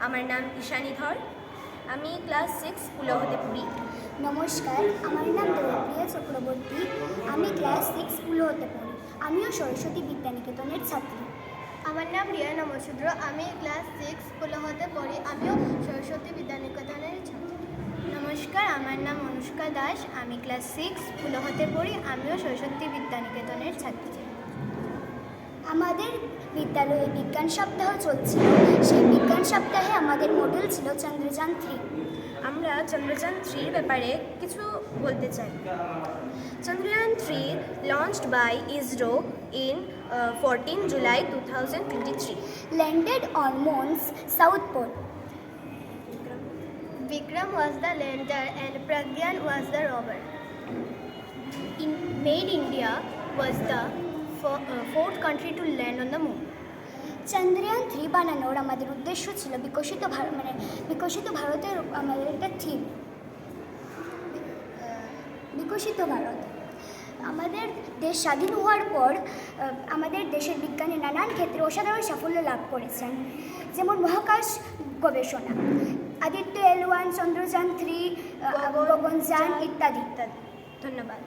আমার নাম ঈশানী ধর। আমি ক্লাস 6 পুলহতে পড়ি। নমস্কার, আমার নাম দেবপ্রিয়া চক্রবর্তী। আমি ক্লাস 6 পুলহতে পড়ি। আমিও সরস্বতী বিদ্যানিকেতনের ছাত্রী। আমার নাম রিয়া নমশূদ্র। আমি ক্লাস 6 পুলহতে পড়ি। আমিও সরস্বতী বিদ্যানিকেতনের ছাত্রী। নমস্কার, আমার নাম অনুষ্কা দাস। আমি ক্লাস 6 পুলহতে পড়ি। আমিও সরস্বতী বিদ্যানিকেতনের ছাত্রী। আমাদের বিদ্যালয়ে বিজ্ঞান সপ্তাহ চলছিল। সেই বিজ্ঞান সপ্তাহে আমাদের মডেল ছিল চন্দ্রযান-3। আমরা চন্দ্রযান-3 ব্যাপারে কিছু বলতে চাই। Chandrayaan-3 launched by ISRO in 14 July 2023. Landed on Moon's South Pole. Vikram was the lander and Pragyan was the rover. Made India was the fourth country to land on the moon. চন্দ্রযান-3 বানানোর আমাদের উদ্দেশ্য ছিল বিকশিত ভারতের আমাদের একটা theme, বিকশিত ভারত। আমাদের দেশ স্বাধীন হওয়ার পর আমাদের দেশের বিজ্ঞানী নানান ক্ষেত্রে অসাধারণ সাফল্য লাভ করেছেন, যেমন মহাকাশ গবেষণা, আদিত্য L1, চন্দ্রযান-3, গগনযান ইত্যাদি। ধন্যবাদ।